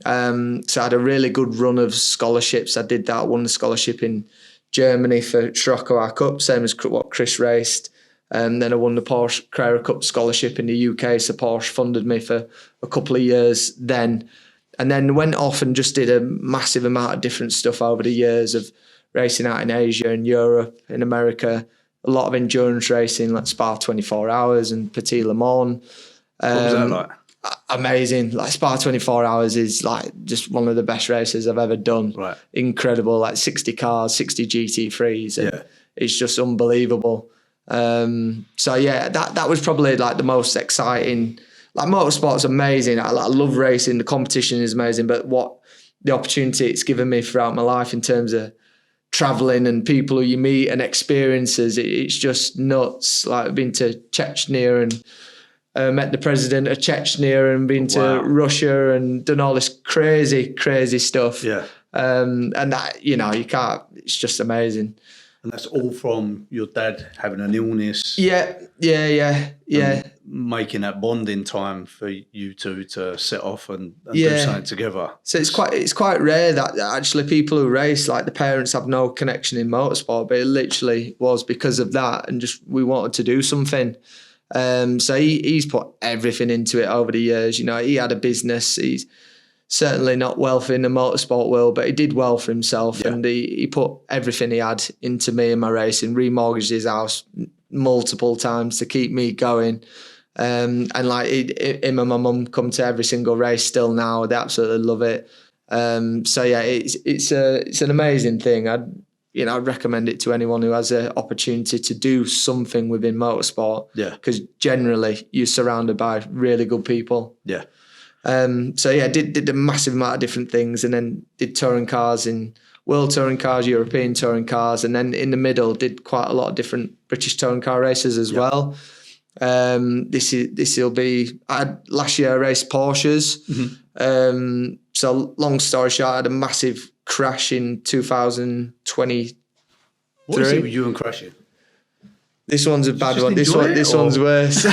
So I had a really good run of scholarships. I did that, won the scholarship in Germany for Scirocco Cup, same as what Chris raced. Then I won the Porsche Carrera Cup scholarship in the UK, so Porsche funded me for a couple of years then. And then went off and just did a massive amount of different stuff over the years of racing out in Asia and Europe, in America, a lot of endurance racing like Spa 24 Hours and Petit Le Mans. What was that like? Amazing. Like Spa 24 Hours is like just one of the best races I've ever done. Right. Incredible, like 60 cars, 60 GT3s. And it's just unbelievable. So yeah, that was probably like the most exciting. Like motorsport's amazing. I love racing. The competition is amazing, but what the opportunity it's given me throughout my life in terms of traveling and people who you meet and experiences, it's just nuts. Like I've been to Chechnya and met the president of Chechnya and been to Russia and done all this crazy stuff. Yeah. And that, you can't, it's just amazing. And that's all from your dad having an illness. Yeah. Making that bonding time for you two to set off and do something together. So it's quite rare that actually people who race, like the parents have no connection in motorsport, but it literally was because of that, and just we wanted to do something. So he's put everything into it over the years. He had a business. He's certainly not wealthy in the motorsport world, but he did well for himself, and he put everything he had into me and my racing, remortgaged his house multiple times to keep me going. And like him and my mum come to every single race still now. They absolutely love it. So yeah, it's an amazing thing. I'd recommend it to anyone who has an opportunity to do something within motorsport. Yeah, because generally you're surrounded by really good people. Yeah. So yeah, did a massive amount of different things, and then did touring cars in World Touring Cars, European Touring Cars, and then in the middle did quite a lot of different British touring car races as well. This'll be, last year I raced Porsches. Mm-hmm. So long story short, I had a massive crash in 2023. What is it with you and crashing? This one's a bad one. This one's worse.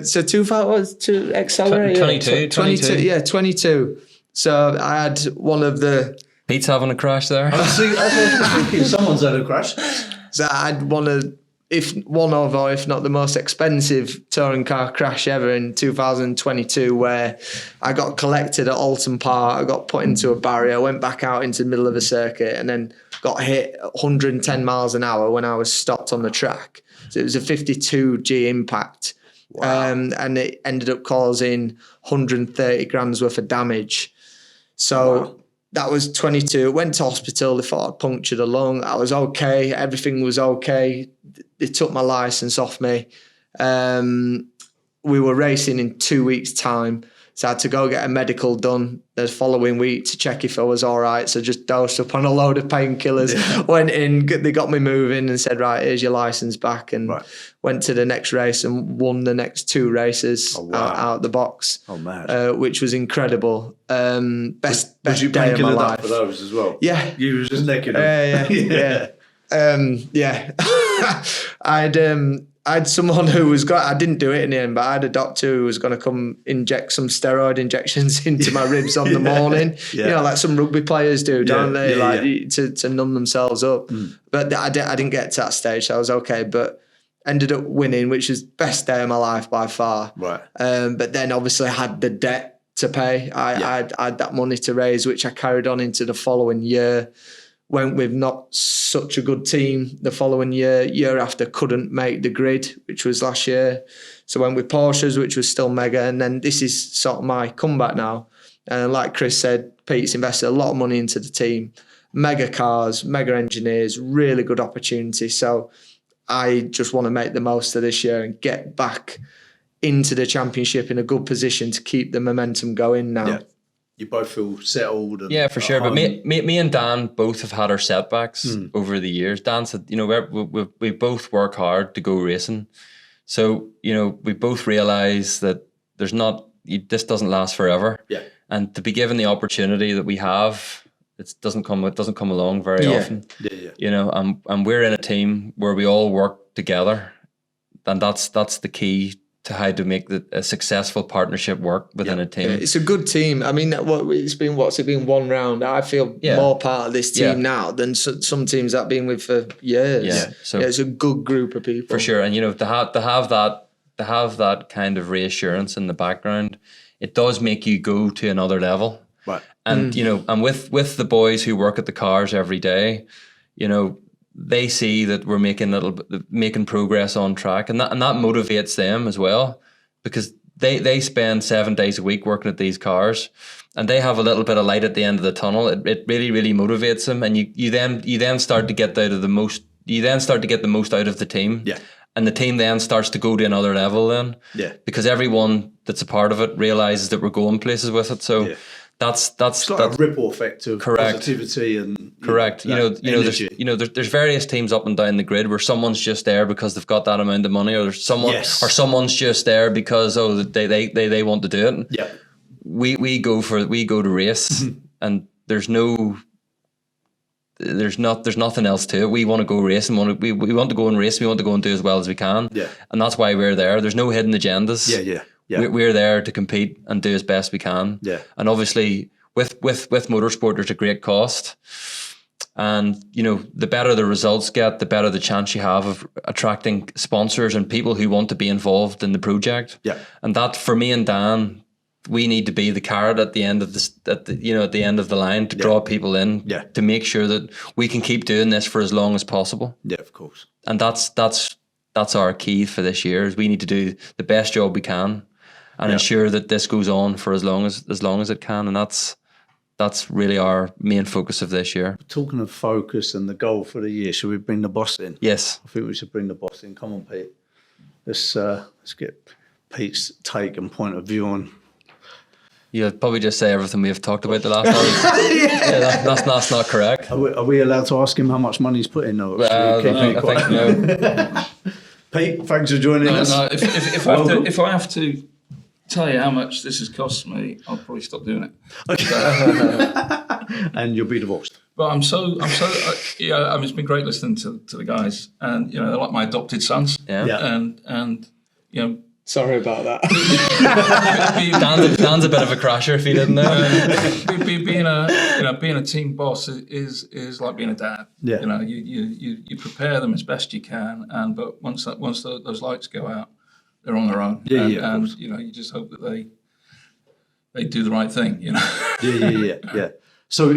So 2000 accelerator. 22. Yeah, 22. So I had one of the. Pete's having a crash there. I was thinking someone's had a crash. So I had one of, if not the most expensive touring car crash ever in 2022, where I got collected at Alton Park. I got put into a barrier, went back out into the middle of a circuit, and then got hit at 110 miles an hour when I was stopped on the track. So it was a 52G impact. Wow. And it ended up causing 130 grams worth of damage. So that was 22. Went to hospital. They thought I'd punctured a lung. I was okay. Everything was okay. They took my license off me. We were racing in 2 weeks' time. So I had to go get a medical done the following week to check if I was all right. So just dosed up on a load of painkillers, went in, they got me moving and said, right, here's your license back. And went to the next race and won the next two races out the box. Oh, man. Which was incredible. Best day of my life. For those as well? Yeah. You were just necking them. Yeah. I had someone who was I didn't do it in the end, but I had a doctor who was going to come inject some steroid injections into my ribs on the morning. Yeah. Like some rugby players do, don't they? To numb themselves up. But I didn't get to that stage, so I was okay. But ended up winning, which was best day of my life by far. Right. But then obviously I had the debt to pay. I had that money to raise, which I carried on into the following year. Went with not such a good team the following year after couldn't make the grid, which was last year. So went with Porsches, which was still mega. And then this is sort of my comeback now. And like Chris said, Pete's invested a lot of money into the team. Mega cars, mega engineers, really good opportunity. So I just want to make the most of this year and get back into the championship in a good position to keep the momentum going now. Yeah. You both feel settled. And yeah, for sure. But me and Dan both have had our setbacks over the years. Dan said, we both work hard to go racing. So, we both realise that this doesn't last forever. Yeah. And to be given the opportunity that we have, it doesn't come along very often. Yeah. And we're in a team where we all work together. And that's the key to how to make a successful partnership work within a team. It's a good team. I mean, what's it been one round? I feel more part of this team now than some teams I've been with for years. Yeah, so it's a good group of people for sure. And to have that kind of reassurance in the background, it does make you go to another level. Right. And and with the boys who work at the cars every day, they see that we're making progress on track, and that motivates them as well, because they spend 7 days a week working at these cars, and they have a little bit of light at the end of the tunnel. It really, really motivates them, and you then start to get the most out of the team. Yeah. And the team then starts to go to another level then. Yeah. Because everyone that's a part of it realizes that we're going places with it. So that's a ripple effect of positivity and Correct. energy. There's various teams up and down the grid where someone's just there because they've got that amount of money, or there's someone's just there because they want to do it. Yeah. We go to race, and there's nothing else to it. We want to go race and we want to go and race. We want to go and do as well as we can. Yeah. And that's why we're there. There's no hidden agendas. Yeah. We're there to compete and do as best we can. Yeah. And obviously with motorsport, there's a great cost. And, the better the results get, the better the chance you have of attracting sponsors and people who want to be involved in the project. Yeah. And that, for me and Dan, we need to be the carrot at the end of the end of the line to draw people in, to make sure that we can keep doing this for as long as possible. Yeah, of course. And that's our key for this year, is we need to do the best job we can and ensure that this goes on for as long as it can. And that's really our main focus of this year. Talking of focus and the goal for the year, should we bring the boss in? Yes. I think we should bring the boss in. Come on, Pete. Let's get Pete's take and point of view on. You'll probably just say everything we have talked about the last hour. That's not correct. Are we allowed to ask him how much money he's put in? Or I think no. Pete, thanks for joining us. No, if I have to tell you how much this has cost me, I'll probably stop doing it. Okay. And you'll be divorced. But I'm so it's been great listening to the guys, and they're like my adopted sons. Yeah. And Sorry about that. Dan's a bit of a crasher, if you didn't know. Being a team boss is like being a dad. Yeah. You prepare them as best you can, but once those lights go out, they're on their own. And you just hope that they do the right thing. Yeah. So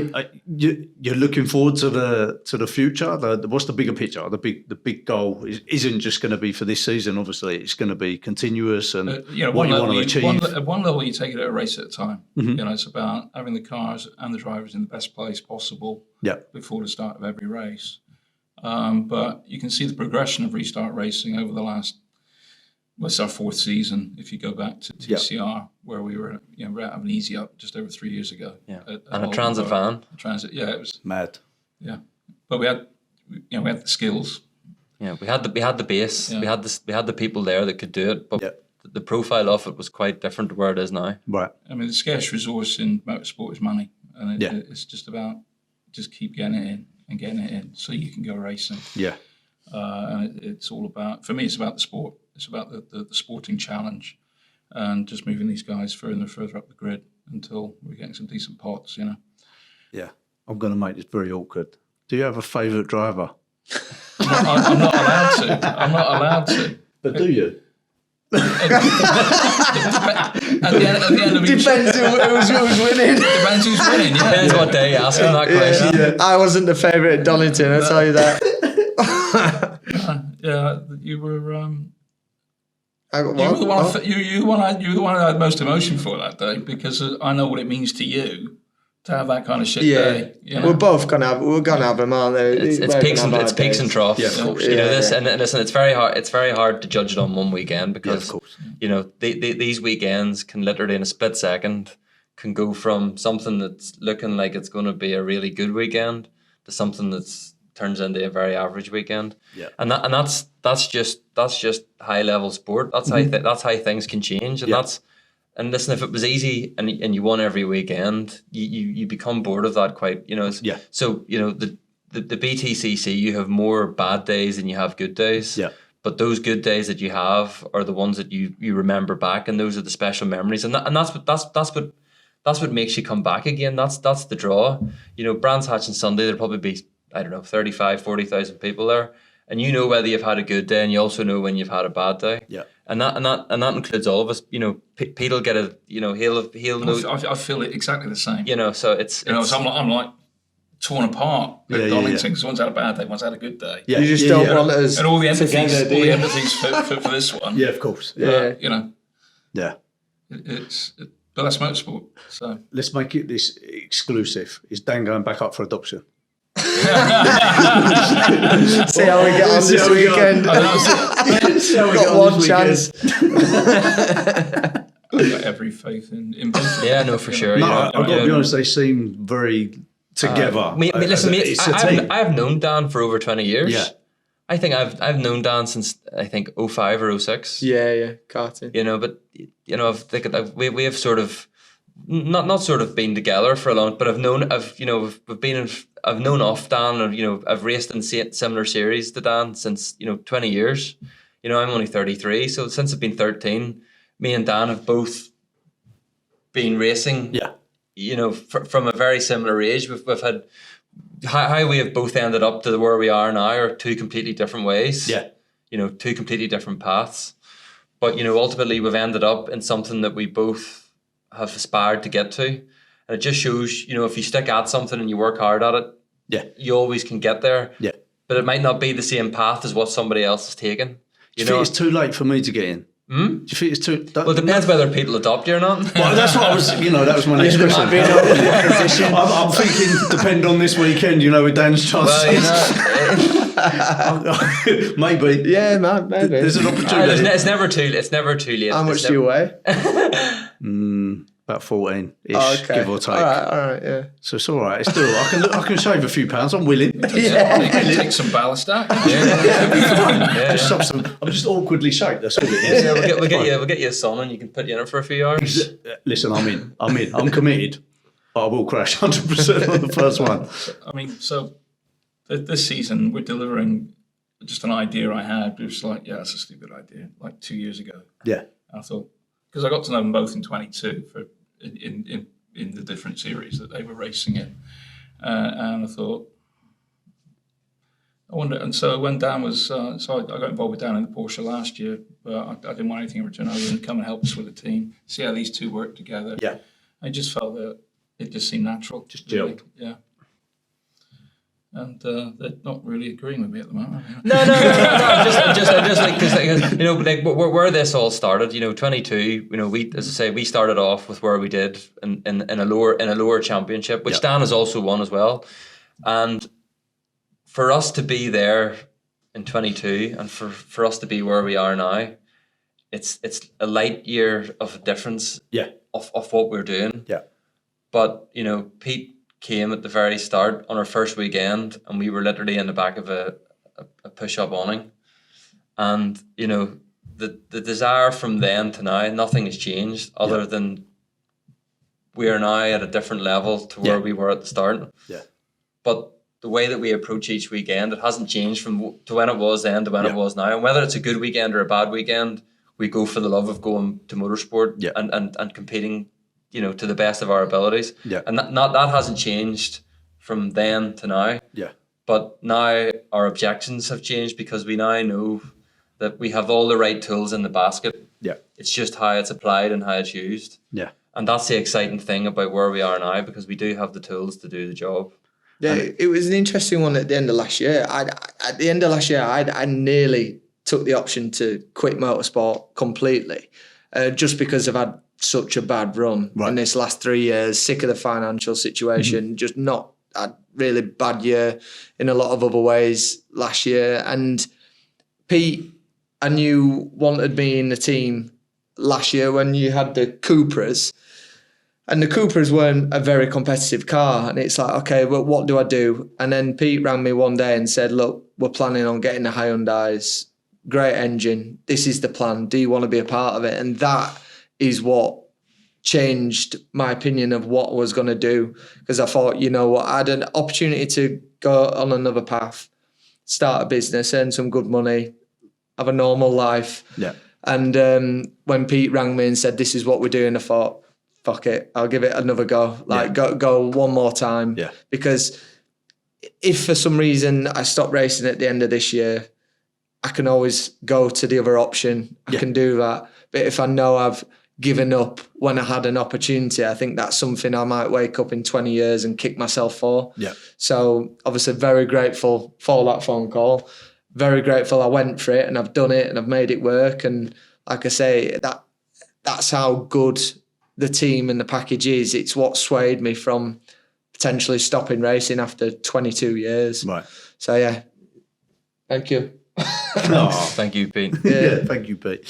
you're looking forward to the future. What's the bigger picture? The big goal isn't just going to be for this season. Obviously, it's going to be continuous and what you want to achieve. At one level, you take it a race at a time. Mm-hmm. It's about having the cars and the drivers in the best place possible before the start of every race. But you can see the progression of restart racing over the last. It's our fourth season. If you go back to TCR, where we were, we're out of an easy up just over 3 years ago. Yeah, and a transit van. It was mad. Yeah, but we had the skills. Yeah, we had the base. Yeah. We had the people there that could do it, but the profile of it was quite different to where it is now. Right. I mean, the scarce resource in motorsport is money, and it's just about keep getting it in so you can go racing. Yeah. And it's all about, for me, it's about the sport. It's about the sporting challenge, and just moving these guys further and further up the grid until we're getting some decent pots, Yeah, I'm going to make this very awkward. Do you have a favourite driver? I'm not allowed to. But do you? At the end of each, Depends who's winning. depends who's winning. Yeah. Depends what day you ask him that question. Yeah. I wasn't the favourite at Donington, I'll tell you that. You were. I got You were the one. what? You were the one I had most emotion for that day, because I know what it means to you to have that kind of shit day. We're both gonna have them, aren't they? It's peaks and troughs. Yeah, of course. And listen, it's very hard to judge it on one weekend, because these weekends can literally in a split second can go from something that's looking like it's going to be a really good weekend to something that's turns into a very average weekend. Yeah. And that's just high level sport. That's how things can change. And listen, if it was easy and you won every weekend, you become bored of that quite. So the BTCC, you have more bad days than you have good days. Yeah. But those good days that you have are the ones that you remember back, and those are the special memories. And that's what makes you come back again. That's the draw. Brands Hatch on Sunday, there'll probably be 35, 40,000 people there. And whether you've had a good day, and you also know when you've had a bad day. Yeah. And that includes all of us. Pete will get a, he'll know. I feel it exactly the same. So it's so I'm like torn apart with Donington, because one's had a bad day, one's had a good day. Yeah. You just don't want us and all the empathies, together, for this one. Yeah, of course. Yeah. Yeah. But that's motorsport. So let's make it this exclusive. Is Dan going back up for adoption? See how we get on this weekend. Got one chance. I've got every faith in both. Yeah, no, for sure. No, I've got to be honest, they seem very together. Listen, mate, it's a team. I've known Dan for over 20 years. Yeah. I think I've known Dan since I think 05 or 06. Yeah, karting. You know, but you know, we have sort of not sort of been together for a long, but I've known of Dan, or I've raced in similar series to Dan since 20 years. I'm only 33, so since I've been 13, me and Dan have both been racing. Yeah. From a very similar age. We've had how we have both ended up to where we are now are two completely different ways. Yeah. Two completely different paths. But ultimately we've ended up in something that we both have aspired to get to. And it just shows, if you stick at something and you work hard at it, yeah, you always can get there. Yeah. But it might not be the same path as what somebody else has taken. Do you think it's too late for me to get in? Do you think it's too... Well, it depends whether people adopt you or not. Well, that's what I was... that was my next question. I'm thinking, depend on this weekend, with Dan's chances. Well, maybe. Yeah, maybe. There's an opportunity. It's never too late. How much do you weigh? About 14-ish, give or take. All right, yeah. So it's all right. It's doable. I can shave a few pounds. I'm willing. Take some ballast out. Just shove some. I'm just awkwardly shaped. That's all it is. Yeah, we'll get you a sauna and you can put you in it for a few hours. Listen, I'm in. I'm committed. But I will crash 100% on the first one. So this season we're delivering just an idea I had. It was like, that's a stupid idea. Like 2 years ago. Yeah. I thought, because I got to know them both in 22 in the different series that they were racing in, and I thought, I wonder. And so when Dan was, I got involved with Dan in the Porsche last year, but I didn't want anything in return. I was going to come and help us with the team, see how these two work together. Yeah, I just felt that it just seemed natural. Just gelled. Yeah. And they're not really agreeing with me at the moment. No. I'm just like, because where this all started. 22. We, as I say, we started off with where we did in a lower championship, which Dan has also won as well. And for us to be there in 22, and for us to be where we are now, it's a light year of difference. Yeah. Of what we're doing. Yeah. But Pete came at the very start on our first weekend, and we were literally in the back of a push-up awning. And, the desire from then to now, nothing has changed other than we are now at a different level to where we were at the start. Yeah. But the way that we approach each weekend, it hasn't changed to when it was then to when it was now. And whether it's a good weekend or a bad weekend, we go for the love of going to motorsport and competing to the best of our abilities. Yeah. And that hasn't changed from then to now. Yeah. But now our objections have changed because we now know that we have all the right tools in the basket. Yeah. It's just how it's applied and how it's used. Yeah. And that's the exciting thing about where we are now, because we do have the tools to do the job. Yeah, it was an interesting one at the end of last year. At the end of last year, I nearly took the option to quit motorsport completely, just because I've had such a bad run in this last 3 years, sick of the financial situation, just not a really bad year in a lot of other ways last year. And Pete, I knew, wanted me in the team last year when you had the Cupras, and the Cupras weren't a very competitive car. And it's like, okay, well, what do I do? And then Pete rang me one day and said, look, we're planning on getting the Hyundais, great engine. This is the plan. Do you want to be a part of it? And that is what changed my opinion of what I was going to do, because I thought, I had an opportunity to go on another path, start a business, earn some good money, have a normal life. Yeah. And when Pete rang me and said, this is what we're doing, I thought, fuck it, I'll give it another go. Go one more time. Yeah. Because if for some reason I stop racing at the end of this year, I can always go to the other option. I can do that. But if I know I've given up when I had an opportunity, I think that's something I might wake up in 20 years and kick myself for. Yeah. So obviously very grateful for that phone call. Very grateful I went for it and I've done it and I've made it work. And like I say, that's how good the team and the package is. It's what swayed me from potentially stopping racing after 22 years. Right. So yeah, thank you. Thank you, Pete. Yeah, thank you, Pete.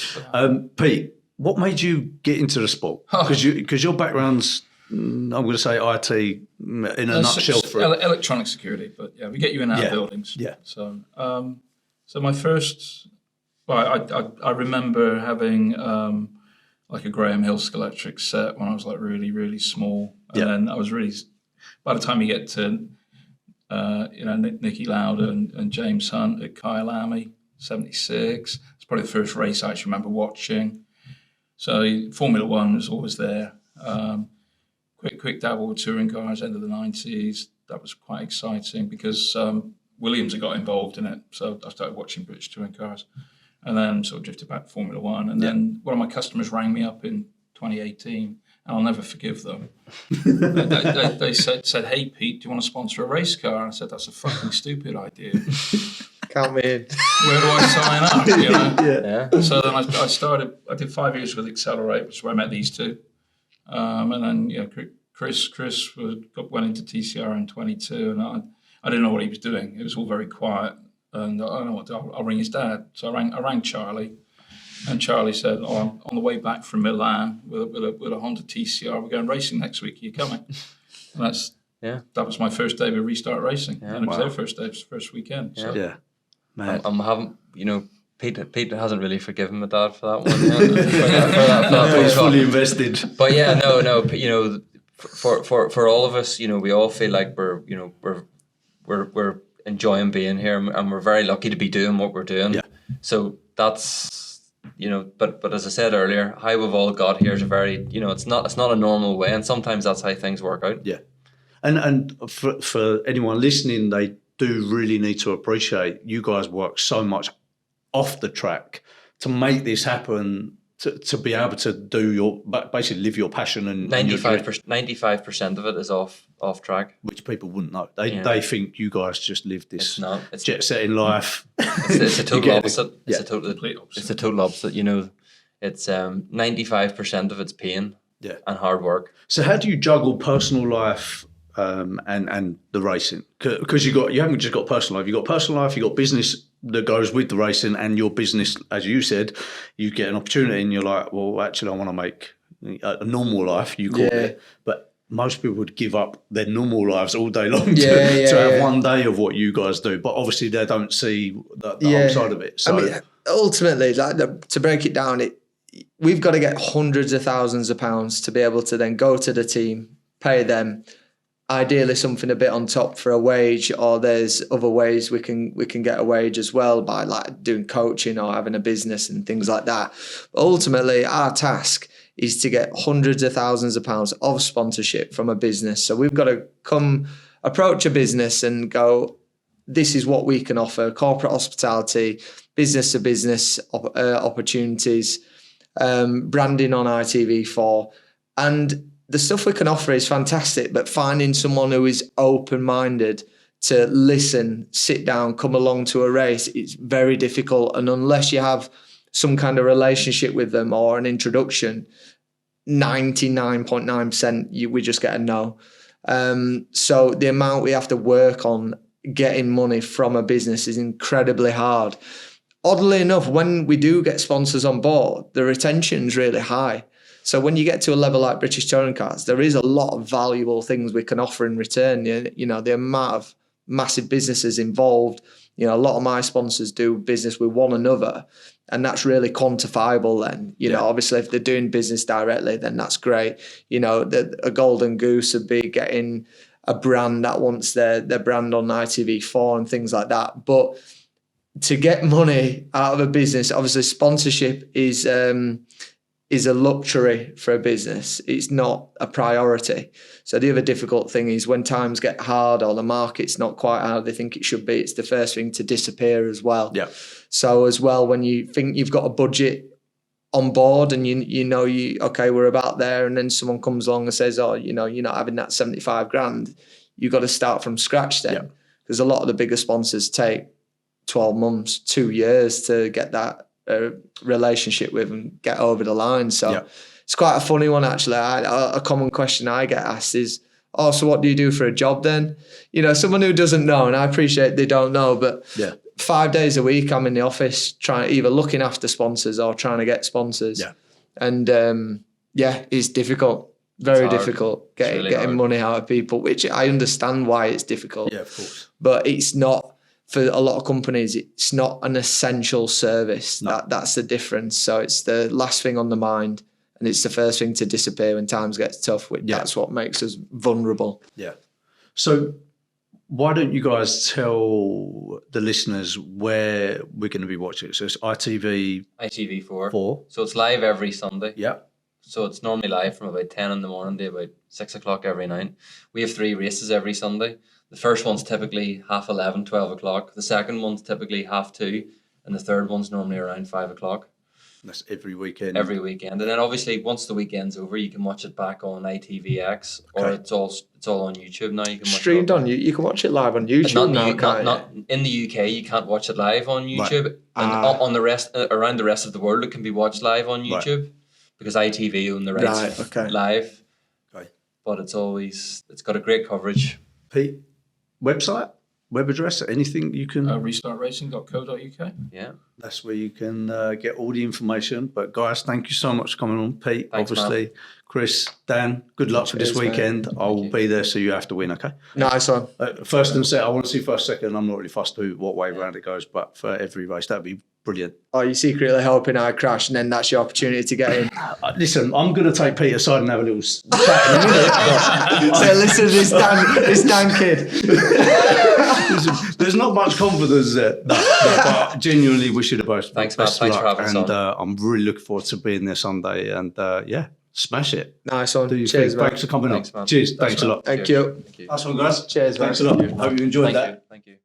Pete, what made you get into the sport? Because your background's I'm going to say IT in a nutshell. Electronic security, but yeah, we get you in and out of buildings. Yeah. So, so my first, well, I remember having like a Graham Hill Electric set when I was like really, really small, and then I was really. By the time you get to, Nicky Lauda and James Hunt at Kyalami, 76, it's probably the first race I actually remember watching. So Formula One was always there. Quick dabble with touring cars, end of the 90s. That was quite exciting because Williams had got involved in it. So I started watching British touring cars and then sort of drifted back to Formula One. And then one of my customers rang me up in 2018. I'll never forgive them. They said, "Hey Pete, do you want to sponsor a race car?" And I said, "That's a fucking stupid idea. Count me in. Where do I sign up?" You know? So then I started. I did 5 years with Accelerate, which is where I met these two. And then Chris went into TCR in 22, and I didn't know what he was doing. It was all very quiet, and I don't know what to do. I'll ring his dad. So I rang Charlie. And Charlie said, "Oh, I'm on the way back from Milan with a Honda TCR. We're going racing next week. Are you coming?" And that was my first day with Restart Racing, and it was their first day, first weekend. So. Yeah, man. I'm having, Pete hasn't really forgiven my dad for that one. He's fully invested. But yeah, no, for all of us, we all feel like we're enjoying being here, and we're very lucky to be doing what we're doing. Yeah. So that's. But as I said earlier, how we've all got here is a very, it's not a normal way, and sometimes that's how things work out. Yeah, and for anyone listening, they do really need to appreciate you guys work so much off the track to make this happen, to be able to do basically live your passion and 95% of it is off track, which people wouldn't know. They think you guys just live this jet setting life. It's a total opposite. Yeah. It's a total opposite. It's 95% of it's pain and hard work. So how do you juggle personal life and the racing? Because you haven't just got personal life. You've got personal life, you've got business that goes with the racing, and your business, as you said, you get an opportunity and you're like, well, actually I want to make a normal life, you call it. But most people would give up their normal lives all day long to have one day of what you guys do. But obviously they don't see the whole side of it. So I mean, ultimately, to break it down, we've got to get hundreds of thousands of pounds to be able to then go to the team, pay them, ideally something a bit on top for a wage, or there's other ways we can get a wage as well by like doing coaching or having a business and things like that. But ultimately, our task is to get hundreds of thousands of pounds of sponsorship from a business. So we've got to approach a business and go, this is what we can offer: corporate hospitality, business to business opportunities, branding on ITV4, and the stuff we can offer is fantastic, but finding someone who is open-minded to listen, sit down, come along to a race, it's very difficult. And unless you have some kind of relationship with them or an introduction, 99.9% we just get a no. So the amount we have to work on getting money from a business is incredibly hard. Oddly enough, when we do get sponsors on board, the retention is really high. So when you get to a level like British Touring Cars, there is a lot of valuable things we can offer in return. The amount of massive businesses involved. A lot of my sponsors do business with one another, and that's really quantifiable then. Obviously, if they're doing business directly, then that's great. A golden goose would be getting a brand that wants their brand on ITV4 and things like that. But to get money out of a business, obviously sponsorship is a luxury for a business. It's not a priority. So the other difficult thing is when times get hard or the market's not quite how they think it should be, it's the first thing to disappear as well. Yeah. So as well, when you think you've got a budget on board and we're about there, and then someone comes along and says, you're not having that 75 grand, you've got to start from scratch then. Because a lot of the bigger sponsors take 12 months, 2 years to get that relationship with and get over the line. So it's quite a funny one, actually. A common question I get asked is, so what do you do for a job then? Someone who doesn't know, and I appreciate they don't know, but 5 days a week I'm in the office either looking after sponsors or trying to get sponsors. And it's difficult. Very hard. difficult It's really getting hard. money out of people, which I understand why it's difficult. Yeah, of course. But it's not, for a lot of companies, it's not an essential service. No. That's the difference. So it's the last thing on the mind, and it's the first thing to disappear when times get tough. Which That's what makes us vulnerable. Yeah. So why don't you guys tell the listeners where we're going to be watching it? So it's ITV4. 4. So it's live every Sunday. Yeah. So it's normally live from about 10 in the morning to about 6 o'clock every night. We have 3 races every Sunday. The first one's typically 11:30, 12 o'clock. The second one's typically 2:30. And the third one's normally around 5 o'clock. That's every weekend. Every weekend. And then obviously once the weekend's over, you can watch it back on ITVX, or Okay. it's all on YouTube now. You can watch Streamed it on you can watch it live on YouTube now, can't not in the UK. You can't watch it live on YouTube, and Ah. on the rest around the rest of the world, it can be watched live on YouTube because ITV own the rights live. Okay. But it's got a great coverage. Pete, website, web address, anything you can. restartracing.co.uk. Yeah. That's where you can get all the information. But guys, thank you so much for coming on. Pete, Thanks, obviously, Chris, Dan, good luck for this Cheers, mate. weekend. I will be there, so you have to win, okay? Nice one. First and second, I want to see first, second. I'm not really fussed to what way round it goes, but for every race, that'd be brilliant. Oh, you're secretly hoping I crash, and then that's your opportunity to get in. Listen, I'm going to take Pete aside and have a little chat in a minute. So listen to this damn kid. Listen, there's not much confidence there. No, but genuinely wish you the best. Thanks, Matt. best Thanks luck. for having us And on. I'm really looking forward to being there Sunday. And smash it. Nice one. Do your Cheers, thing. mate. Thanks for coming Thanks, on. man. Cheers. Thanks a lot. Thank you. Thank you. That's one, guys. Cheers, Thanks mate. a lot. Hope you enjoyed Thank that. you. Thank you.